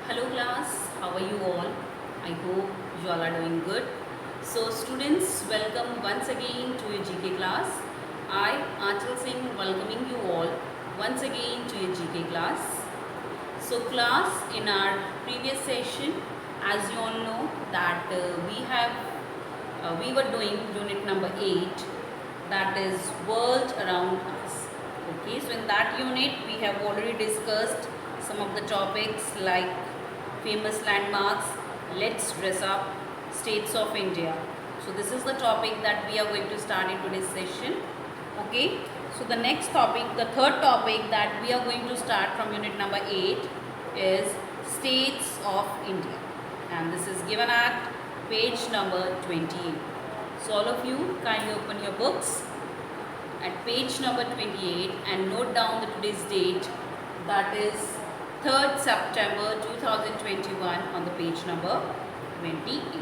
Hello class, how are you all? I hope you all are doing good. So students, welcome once again to your GK class. I, Aanchal Singh, welcoming you all once again to your GK class. So class, in our previous session, as you all know that we were doing unit number 8, that is world around us. Okay, so in that unit we have already discussed some of the topics like famous landmarks, let's dress up, states of India. So this is the topic that we are going to start in today's session. Okay, so the next topic, the third topic that we are going to start from unit number 8 is states of India, and this is given at page number 28. So all of you kindly open your books at page number 28 and note down the today's date, that is 3rd September 2021 on the page number 28. So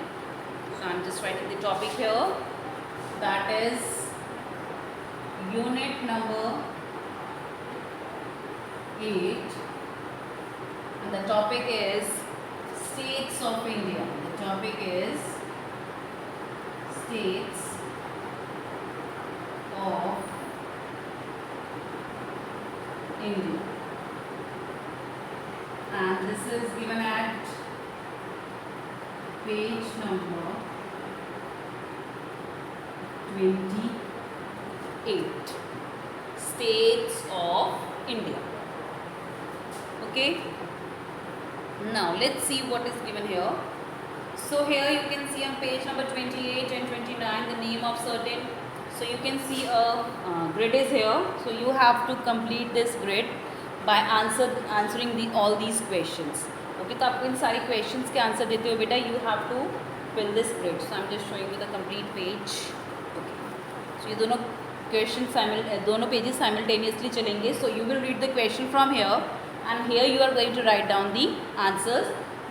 I am just writing the topic here, that is unit number 8, and the topic is states of India. The topic is states of India, and this is given at page number 28, states of India. Okay, now let's see what is given here. So here you can see on page number 28 and 29 the name of certain. So you can see a grid is here. So you have to complete this grid by answering all these questions. Okay, तो आपको इन सारे questions के answer देते हो बेटा, you have to fill this grid. So I'm just showing you the complete page. Okay. So ये दोनों questions दोनों pages simultaneously चलेंगे. So you will read the question from here, and here you are going to write down the answers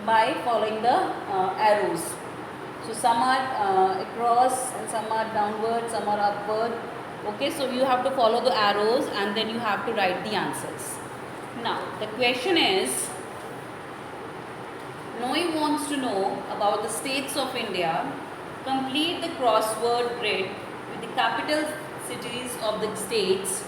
by following the arrows. So some are across and some are downward, some are upward. Okay, so you have to follow the arrows and then you have to write the answers. Now the question is, Noi wants to know about the states of India. Complete the crossword grid with the capital cities of the states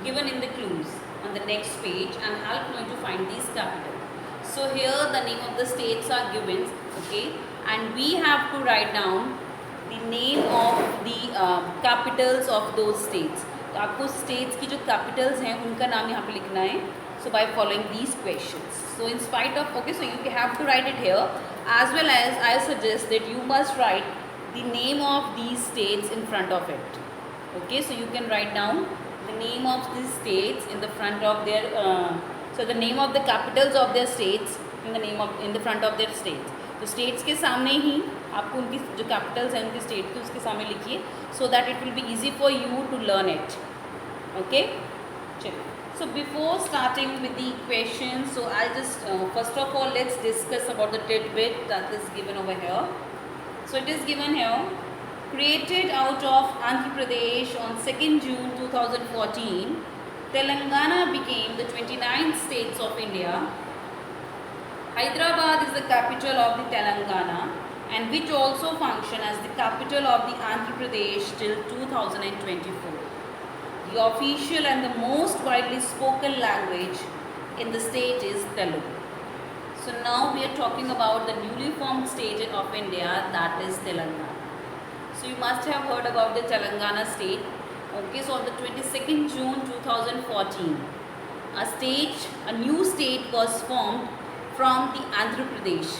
given in the clues on the next page and help Noi to find these capitals. So here the name of the states are given, okay, and we have to write down the name of the capitals of those states. तो आपको states की जो capitals हैं उनका नाम यहाँ पे लिखना है. So by following these questions. So in spite of, okay, so you have to write it here, as well as I suggest that you must write the name of these states in front of it. Okay, so you can write down the name of these states in the front of their so the name of the capitals of their states in the front of their states. तो states के सामने ही आपको उनकी जो capitals हैं उनकी state की उसके सामने लिखिए, so that it will be easy for you to learn it. Okay, चलिए. So before starting with the questions, so I'll just first of all let's discuss about the tidbit that is given over here. So it is given here, created out of Andhra Pradesh on 2nd June 2014, Telangana became the 29th states of India. Hyderabad is the capital of the Telangana, and which also function as the capital of the Andhra Pradesh till 2024. The official and the most widely spoken language in the state is Telugu. So now we are talking about the newly formed state of India, that is Telangana. So you must have heard about the Telangana state. Okay, so on the 22nd June 2014, a new state was formed from the Andhra Pradesh.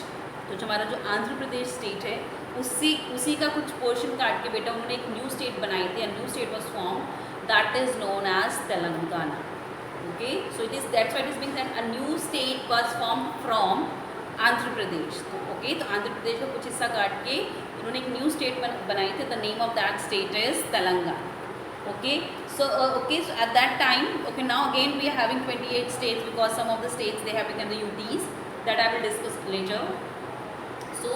तो जो हमारा जो Andhra Pradesh state है उसी का कुछ portion काट के बेटा उन्होंने एक न्यू स्टेट बनाई थी. New state was form, that is known as Telangana. Okay, so it is that's why it is being said a new state was form from Andhra Pradesh. तो ओके, तो आंध्र प्रदेश का कुछ हिस्सा काट के उन्होंने एक न्यू स्टेट बनाई थी. The name of that state is Telangana. Okay, so so at that time, okay, now again we are having 28 states because some of the states they have become the UTs, that I will discuss later. So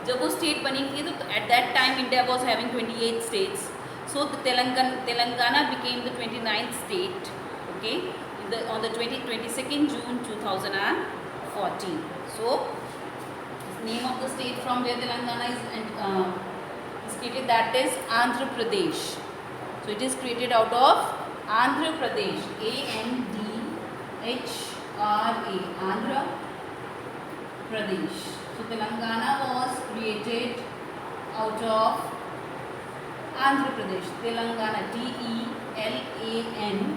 जब वो state बनी थी तो at that time India was having 28 states. So the Telangana became the 29th state. Okay, on the 22nd June 2014. 14. So name of the state from where Telangana is created, that is Andhra Pradesh. So it is created out of Andhra Pradesh, ANDHRA, Andhra Pradesh. So Telangana was created out of Andhra Pradesh. Telangana, TELANGANA.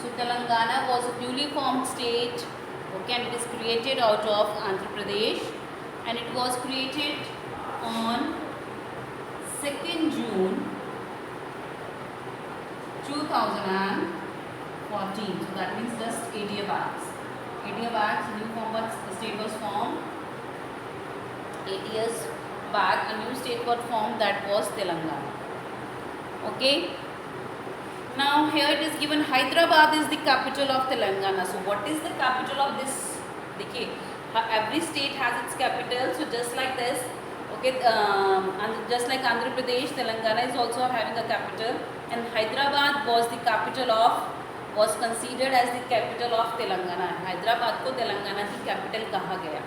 So Telangana was a newly formed state, okay, and it is created out of Andhra Pradesh, and it was created on 2nd June 2014. So that means just 8 years back. 8 years back, new form was, the state was formed. 8 years back, a new state was formed, that was Telangana. Okay. Now here it is given Hyderabad is the capital of Telangana. So what is the capital of this? Okay, every state has its capital. So just like this, okay, and just like Andhra Pradesh, Telangana is also having a capital, and Hyderabad was the capital of, was considered as the capital of Telangana. Hyderabad को तेलंगाना की capital कहा गया.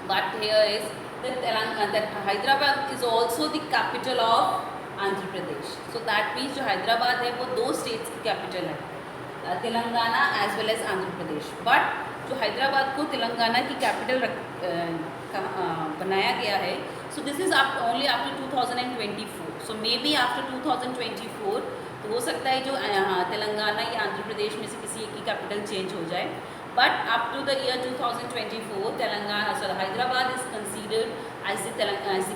But here is that Hyderabad is also the capital of Andhra Pradesh. So that means जो हैदराबाद है वो दो states की capital है, Telangana as well as Andhra Pradesh. But जो हैदराबाद को तेलंगाना की कैपिटल बनाया गया है, so this is only after 2024. So may be after 2024 तो हो सकता है जो तेलंगाना या आंध्र प्रदेश में से किसी एक की कैपिटल चेंज हो जाए. But up to the year 2024, Hyderabad is considered as the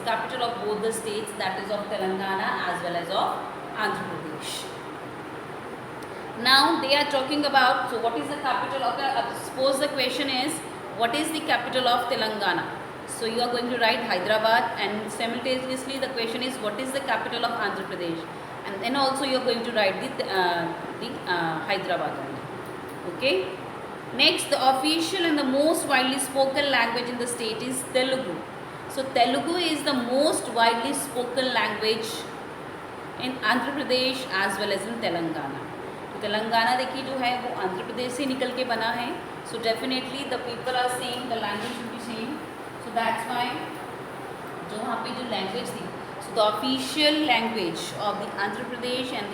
capital of both the states, that is of Telangana as well as of Andhra Pradesh. Now they are talking about, so what is the capital of suppose the question is, what is the capital of Telangana? So you are going to write Hyderabad, and simultaneously the question is, what is the capital of Andhra Pradesh? And then also you are going to write the Hyderabad only. Okay. Next, the official and the most widely spoken language in the state is Telugu. So Telugu is the most widely spoken language in Andhra Pradesh as well as in Telangana. तो तेलंगाना देखिए जो है वो आंध्र प्रदेश से निकल के बना है. So definitely the people are saying the language should be same. So that's why जो वहाँ पे जो language थी, so the official language of the Andhra Pradesh and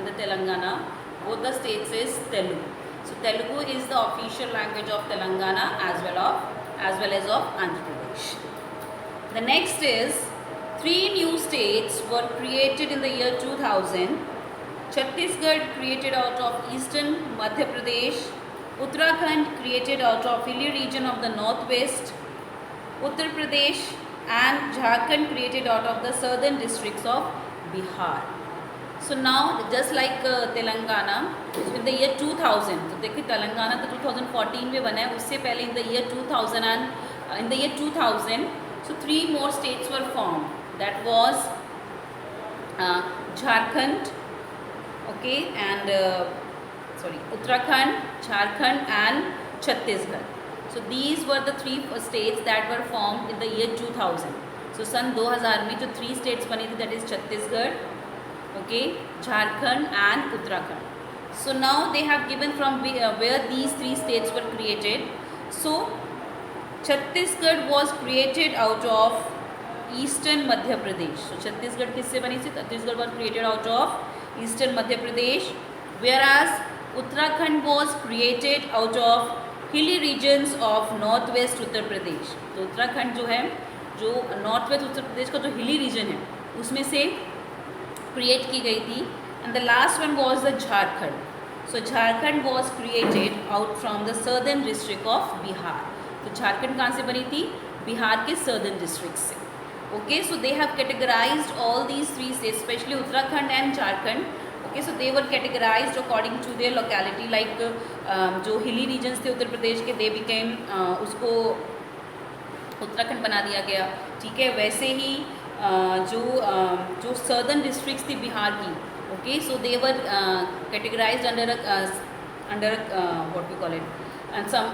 the Telangana, both the states is Telugu. So Telugu is the official language of Telangana as well as of Andhra Pradesh. The next is 3 new states were created in the year 2000. Chhattisgarh created out of eastern Madhya Pradesh, Uttarakhand created out of hilly region of the northwest, Uttar Pradesh and Jharkhand created out of the southern districts of Bihar. So now just like Telangana, so in the year 2000, तो देखिए तेलंगाना तो 2014 में बना है, उससे पहले in the year 2000, so 3 more states were formed. That was Jharkhand, okay, and Uttarakhand, Jharkhand and Chhattisgarh. So these were the 3 states that were formed in the year 2000. So सन 2000 में जो 3 states बनी थी, that is Chhattisgarh, okay, Jharkhand and Uttarakhand. So now they have given from where these 3 states were created. So Chhattisgarh was created out of eastern Madhya Pradesh. So Chhattisgarh किससे बनी थी? Chhattisgarh was created out of eastern Madhya Pradesh, whereas Uttarakhand was created out of hilly regions of northwest Uttar Pradesh. तो उत्तराखंड जो है, जो north west Uttar Pradesh का जो hilly region है उसमें से क्रिएट की गई थी. And the last one was the Jharkhand. So Jharkhand was created out from the southern district of Bihar. तो झारखंड कहाँ से बनी थी? बिहार के सर्दर्न डिस्ट्रिक्ट से. Okay, so they have categorised all these 3 states, specially Uttarakhand and Jharkhand. Okay, so they were categorised according to their locality. Like जो hilly regions थे उत्तर प्रदेश के, दे बिकेम, उसको उत्तराखंड बना दिया गया. ठीक है, वैसे ही जो सर्दर्न डिस्ट्रिक्ट्स थी बिहार की, okay, so they were categorised under what we call it, and some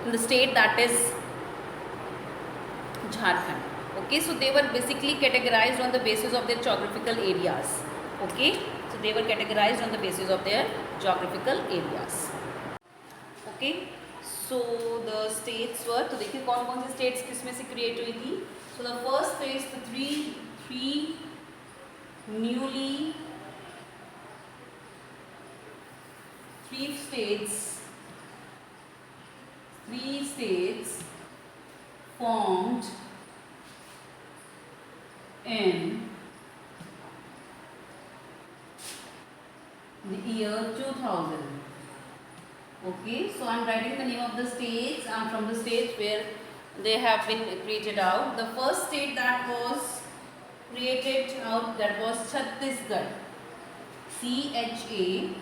in the state that is Jharkhand. Okay, so they were basically categorised on the basis of their geographical areas. Okay, so So they were categorized on the basis of their geographical areas. Okay. So the states were, तो देखिए कौन कौन से states किस में से create हुई थी. So the first phase, the three states formed in the year 2000. Okay, so I am writing the name of the states and from the states where they have been created out. The first state that was created out, that was Chhattisgarh. CHATTISGARH.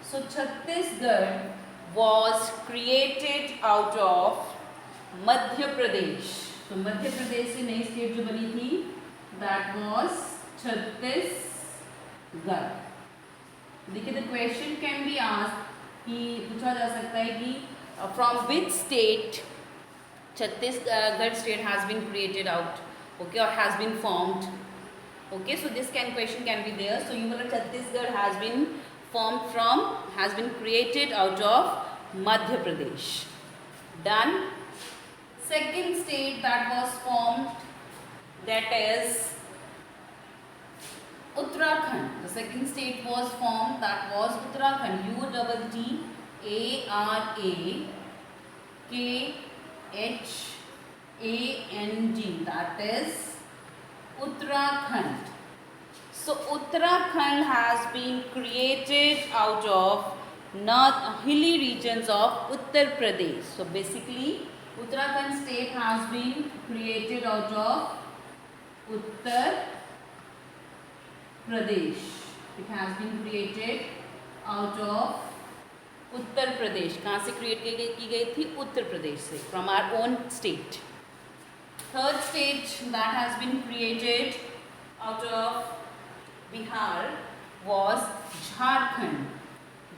So Chhattisgarh was created out of Madhya Pradesh. So Madhya Pradesh से नई state जो बनी थी, that was Chhattisgarh. देखिए the question can be asked कि पूछा जा सकता है कि from which state Chhattisgarh state has been created out, okay, or has been formed. Okay, so this question can be there. So you know Chhattisgarh has been created out of Madhya Pradesh. Done. Second state that was formed, that is Uttarakhand. The second state was formed, that was Uttarakhand. UTTARAKHAND. That is Uttarakhand. So Uttarakhand has been created out of hilly regions of Uttar Pradesh. So basically Uttarakhand state has been created out of Uttar Pradesh. It has been created out of Uttar Pradesh. कहाँ से create की गई थी? उत्तर प्रदेश से, from our own state. Third state that has been created out of Bihar was Jharkhand.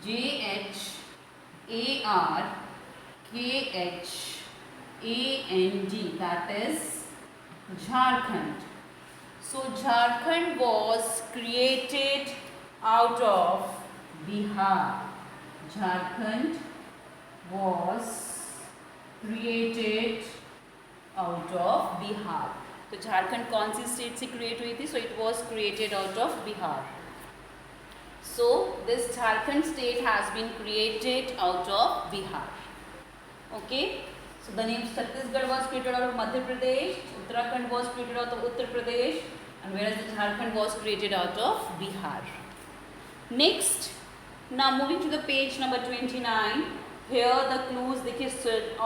JHARKHAND. That is Jharkhand. So Jharkhand was created out of Bihar. Jharkhand was created out of Bihar. तो झारखंड कौन सी state से create हुई थी? So it was created out of Bihar. So this Jharkhand state has been created out of Bihar. Okay, so the name Chhattisgarh was created out of Madhya Pradesh, Uttarakhand was created out of Uttar Pradesh, and whereas the Jharkhand was created out of Bihar. Next, now moving to the page number 29. Here the clues देखिए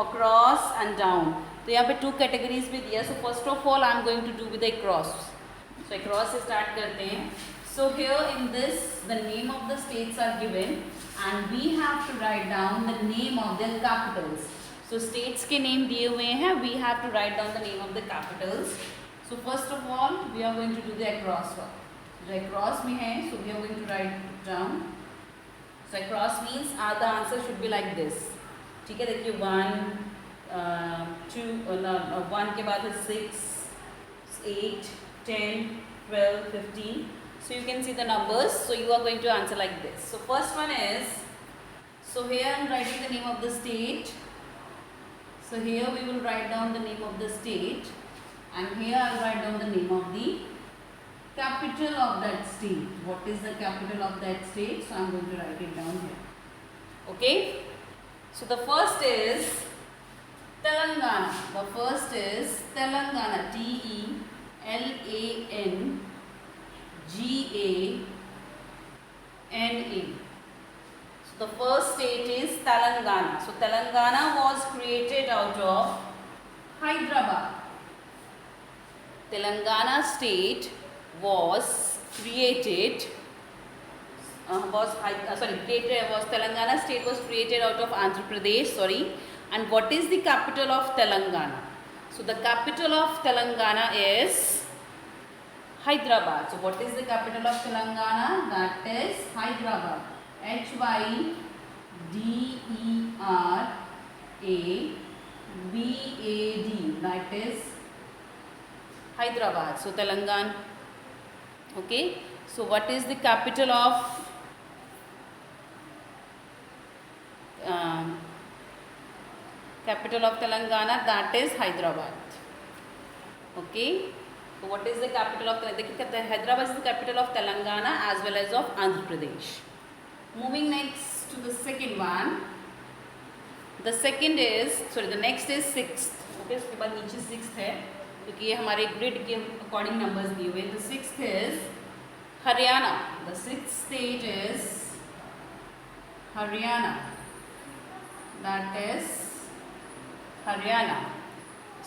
across and down. तो यहाँ पे 2 categories भी दिया. So first of all I am going to do with the across. So across से start करते हैं. So here in this the name of the states are given and we have to write down the name of their capitals. So states के name दिए हुए हैं. We have to write down the name of the capitals. So first of all we are going to do the across one. जो across में है, so we are going to write down. So across means the answer should be like this. ठीक है, देखिए 1 2 1 के बाद है 6 8 10 12 15. So you can see the numbers. So you are going to answer like this. So first one is, so here I am writing the name of the state. So here we will write down the name of the state. And here I will write down the name of the capital of that state. What is the capital of that state? So I am going to write it down here. Okay. So the first is Telangana. The first is Telangana. TELANGANA. So the first state is Telangana. So Telangana was created out of Hyderabad. Telangana state was created Telangana state was created out of Andhra Pradesh, and what is the capital of Telangana? So the capital of Telangana is Hyderabad. So what is the capital of Telangana? That is Hyderabad. HYDERABAD. That is Hyderabad. So Telangana. Okay. So what is the capital of um, Telangana? That is Hyderabad. Okay. So what is the capital of Telangana? Hyderabad is the capital of Telangana as well as of Andhra Pradesh. Moving next to the second one. The second is, sorry, the next is sixth. Okay, उसके बाद नीचे sixth है क्योंकि ये हमारे grid के according numbers दिए हुए. The sixth is Haryana. The sixth state is Haryana. That is Haryana.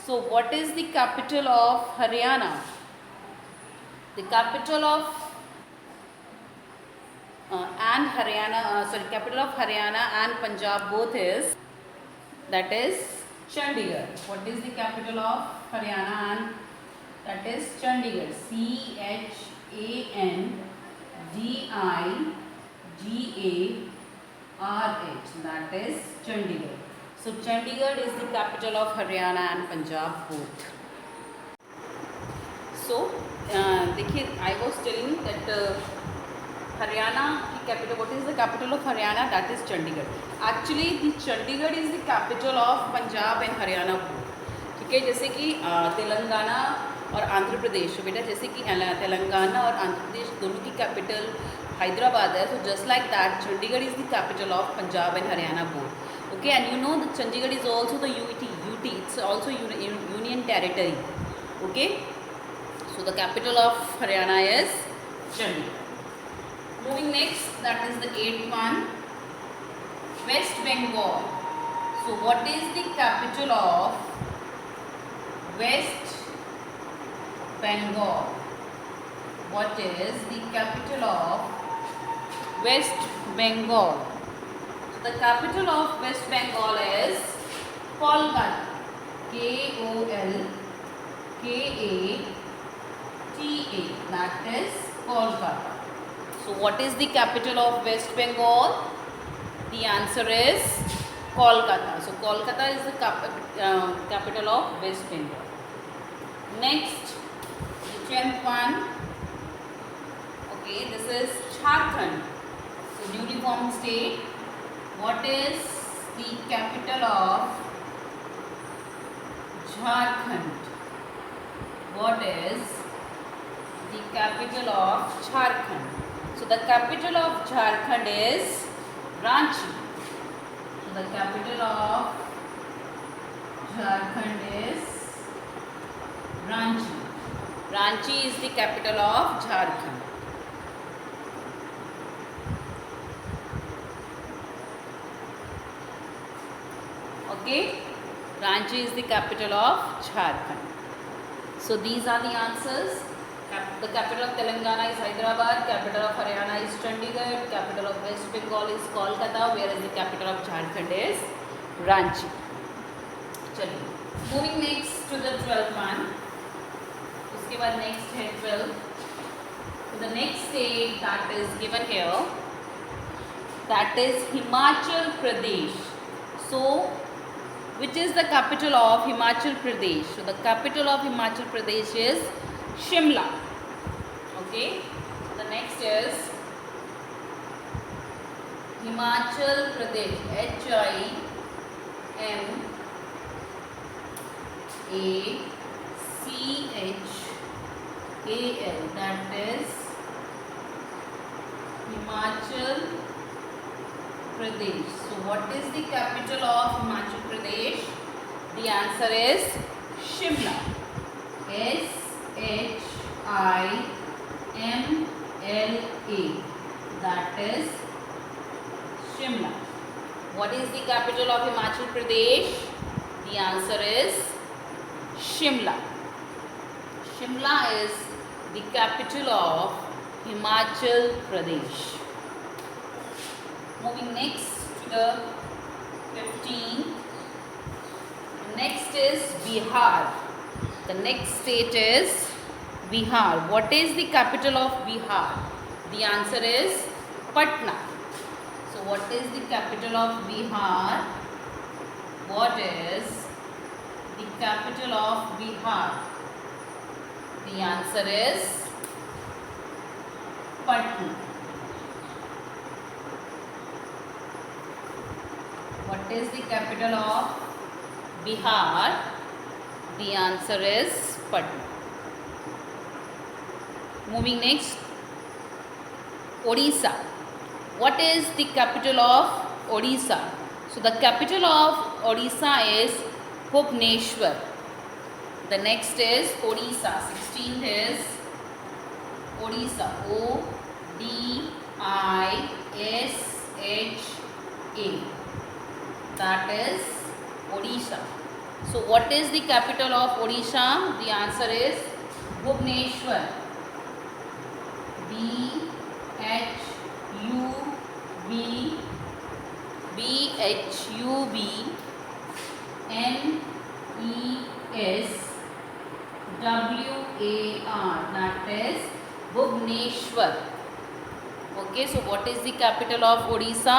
So what is the capital of Haryana? The capital of capital of Haryana and Punjab both is, that is Chandigarh. What is the capital of Haryana? And that is Chandigarh. Chandigarh. That is Chandigarh. So Chandigarh is the capital of Haryana and Punjab both. So देखिए, I was telling that Haryana की capital, what is the capital of Haryana? That is Chandigarh. Actually the Chandigarh is the capital of Punjab and Haryana both. ठीक है, जैसे कि तेलंगाना और आंध्र प्रदेश, बेटा जैसे कि तेलंगाना और आंध्र प्रदेश दोनों की कैपिटल हैदराबाद है. So just like that, Chandigarh is the capital of Punjab and Haryana both. Okay, and you know that Chandigarh is also the UT. It's also union territory. Okay, so the capital of Haryana is Chandigarh. Moving next, that is the eighth one, West Bengal. So what is the capital of West Bengal? What is the capital of West Bengal? So the capital of West Bengal is Kolkata. Kolkata. That is Kolkata. So what is the capital of West Bengal? The answer is Kolkata. So Kolkata is the capital of West Bengal. Next, the 10th one. Okay, this is Jharkhand. So newly formed state. What is the capital of Jharkhand? What is the capital of Jharkhand? So the capital of Jharkhand is Ranchi. So the capital of Jharkhand is Ranchi. Ranchi is the capital of Jharkhand. Okay, Ranchi is the capital of Jharkhand. So these are the answers. The capital of Telangana is Hyderabad, capital of Haryana is Chandigarh, capital of West Bengal is Kolkata, whereas the capital of Jharkhand is Ranchi. चलिए, moving next to the 12th one. उसके बाद next है 12. So the next state that is given here, that is Himachal Pradesh. So which is the capital of Himachal Pradesh? So the capital of Himachal Pradesh is Shimla. Okay, the next is Himachal Pradesh. HIMACHAL. That is Himachal Pradesh. So what is the capital of Himachal Pradesh? The answer is Shimla. SHIMLA. That is Shimla. What is the capital of Himachal Pradesh? The answer is Shimla. Shimla is the capital of Himachal Pradesh. Moving next to the 15th. Next is Bihar. The next state is Bihar. What is the capital of Bihar? The answer is Patna. So what is the capital of Bihar? What is the capital of Bihar? The answer is Patna. What is the capital of Bihar? The answer is Patna. Moving next, Odisha. What is the capital of Odisha? So the capital of Odisha is Bhubaneswar. The next is Odisha. 16th is Odisha. Odisha. That is Odisha. So what is the capital of Odisha? The answer is Bhubaneswar. Bhubneswar. That is Bhubaneswar. Okay, so what is the capital of Odisha?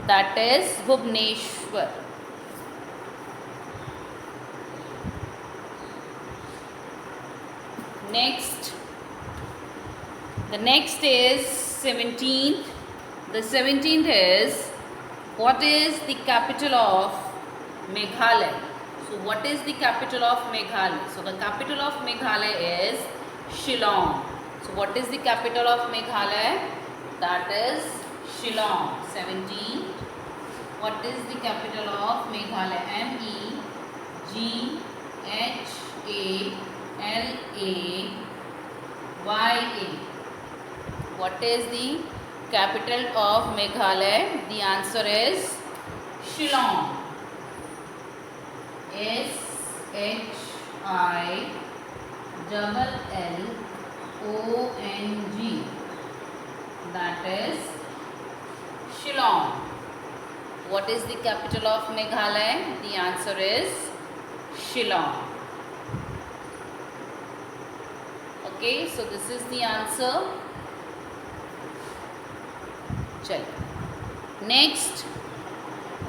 That is Bhubaneswar. Next, the next is 17th. The 17th is, what is the capital of Meghalaya? So what is the capital of Meghalaya? So the capital of Meghalaya is Shillong. So what is the capital of Meghalaya? That is Shillong. 17. What is the capital of Meghalaya? Meghalaya. What is the capital of Meghalaya? The answer is Shillong. Shillong. That is Shillong. What is the capital of Meghalaya? The answer is Shillong. Okay, so this is the answer. Chalo. Next,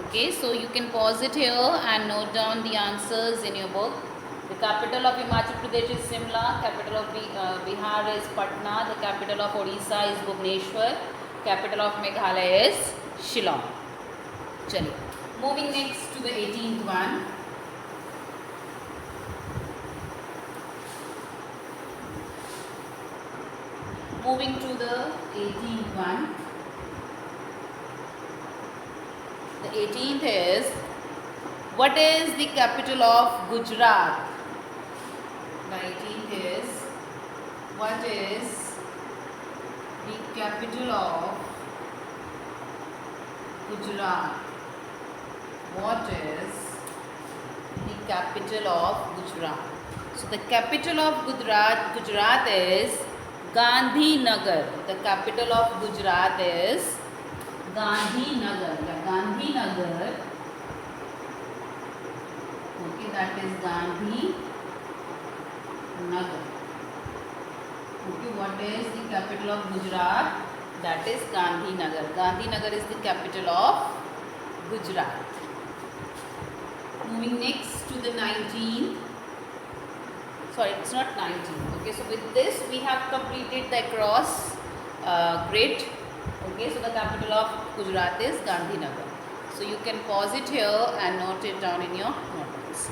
okay, so you can pause it here and note down the answers in your book. The capital of Himachal Pradesh is Simla, capital of Bihar is Patna, the capital of Odisha is Bhubaneswar, capital of Meghalaya is Shillong. Chalo. Moving next to the 18th one. Moving to the 18th one. The 18th is, what is the capital of Gujarat? The 18th is, what is the capital of Gujarat? What is the capital of Gujarat? So the capital of Gujarat is Gandhinagar. The capital of Gujarat is Gandhinagar. Gandhinagar. Okay, that is Gandhinagar. Okay, what is the capital of Gujarat? That is Gandhinagar. Gandhinagar is the capital of Gujarat. Moving next to the 19th. Sorry, it's not 19th. Okay, so with this we have completed the cross grid. Okay, so the capital of Gujarat is Gandhinagar. So you can pause it here and note it down in your notebooks.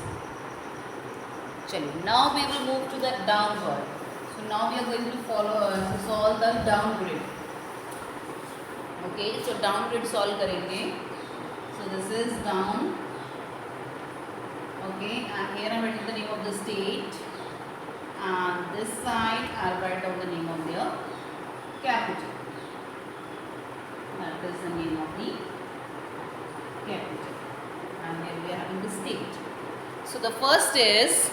Chalo. Now we will move to the downward. So now we are going to solve the down grid. Okay, so down grid solve karenge. So this is down. Okay, and here I am writing the name of the state. And this side I will write down the name of their capital. That is the name of the capital. And here we are having the state. So the first is,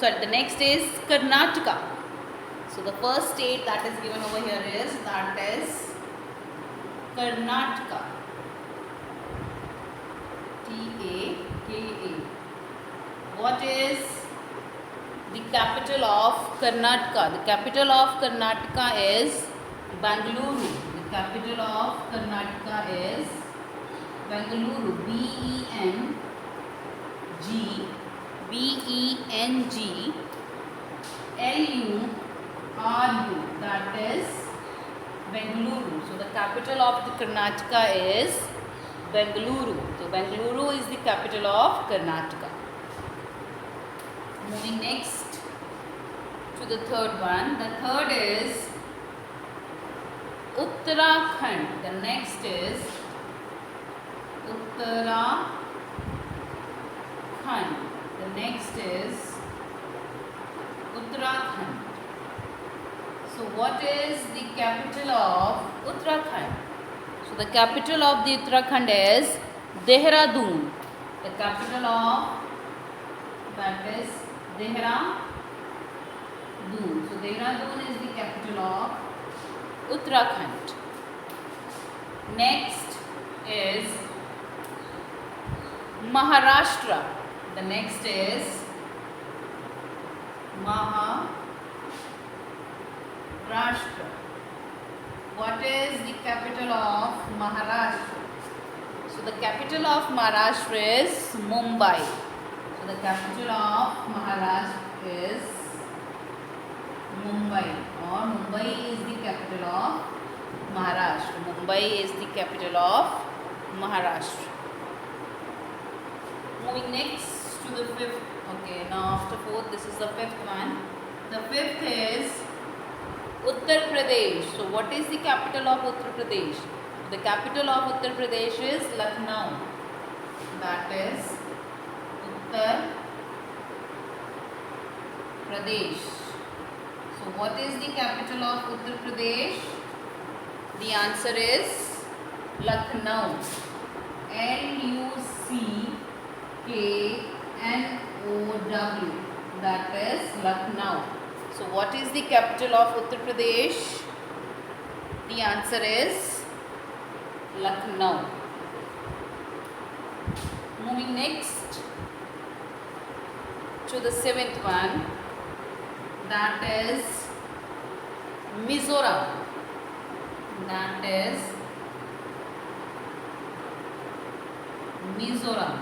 the next is Karnataka. So the first state that is given over here is, that is Karnataka. T-A-K-A. What is the capital of Karnataka? The capital of Karnataka is Bengaluru. The capital of Karnataka is Bengaluru. L-U-R-U, that is Bengaluru. So the capital of the Karnataka is Bengaluru. So Bengaluru is the capital of Karnataka. Moving next to the third one. The third is Uttarakhand. The next is Uttarakhand. The next is Uttarakhand. So what is the capital of Uttarakhand? So the capital of the Uttarakhand is Dehradun. The capital of that is Dehradun. So Dehradun is the capital of Uttarakhand. Next is Maharashtra. The next is Maharashtra. What is the capital of Maharashtra? So the capital of Maharashtra is Mumbai. So the capital of Maharashtra is Mumbai, or Mumbai is the capital of Maharashtra. Mumbai is the capital of Maharashtra. Moving next to the fifth. Okay, now after fourth, this is the fifth one. The fifth is Uttar Pradesh. So what is the capital of Uttar Pradesh? The capital of Uttar Pradesh is Lucknow. That is Uttar Pradesh. So what is the capital of Uttar Pradesh? The answer is Lucknow. Lucknow. That is Lucknow. So what is the capital of Uttar Pradesh? The answer is Lucknow. Moving next to the seventh one, that is Mizoram. That is Mizoram.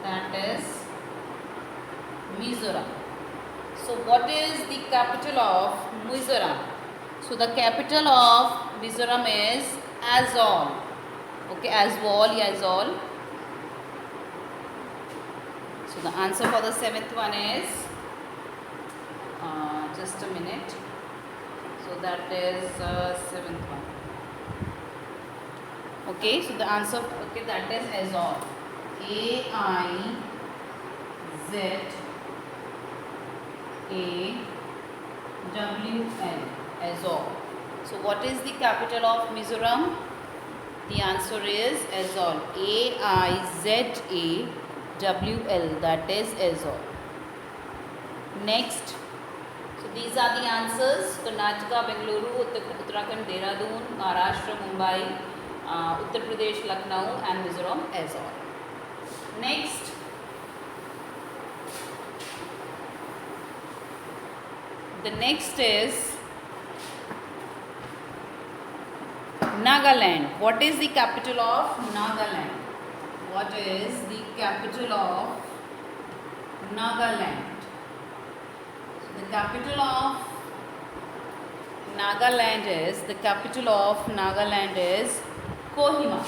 That is Mizoram. So what is the capital of Mizoram? So the capital of Mizoram is Aizawl. Okay, Aizawl. So the answer for the seventh one is just a minute. So that is seventh one. Okay, so the answer, okay, that is Aizawl. A-I-Z-A-W-L. Aizawl. So what is the capital of Mizoram? The answer is Aizawl. A-I-Z-A-W-L. That is Aizawl. Next. So these are the answers: Karnataka, Bengaluru; Uttarakhand, Dehradun; Maharashtra, Mumbai; Uttar Pradesh, Lucknow; and Mizoram, Aizawl. Next, the next is Nagaland. What is the capital of Nagaland? What is the capital of Nagaland? The capital of Nagaland is Kohima.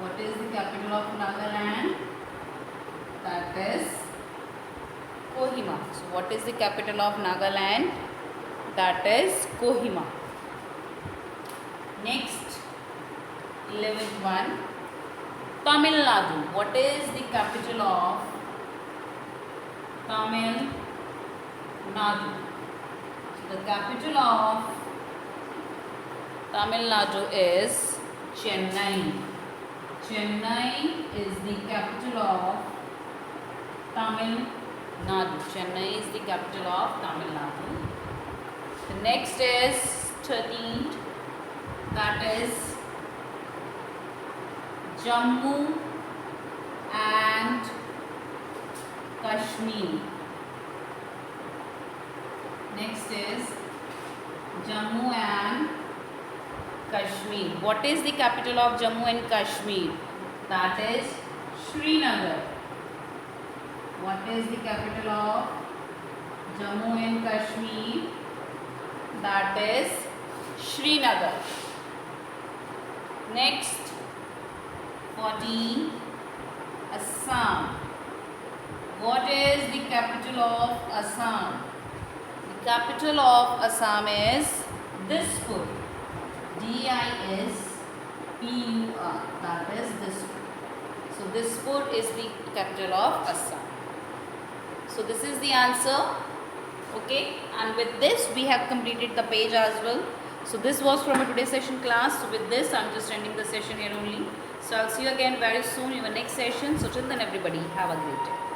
What is the capital of Nagaland? That is Kohima. So what is the capital of Nagaland? That is Kohima. Next, 11th one, Tamil Nadu. What is the capital of Tamil Nadu? So the capital of Tamil Nadu is Chennai. Chennai is the capital of Tamil Nadu. Chennai is the capital of Tamil Nadu. The next is 13th. That is Jammu and Kashmir. Next is Jammu and Kashmir. What is the capital of Jammu and Kashmir? That is Srinagar. What is the capital of Jammu and Kashmir? That is Srinagar. Next, 14. Assam. What is the capital of Assam? The capital of Assam is Dispur. Dispur. That is Dispur. So Dispur is the capital of Assam. So this is the answer. Okay, and with this we have completed the page as well. So this was from a today's session class. So with this I'm just ending the session here only. So I'll see you again very soon in the next session. So till then everybody have a great day.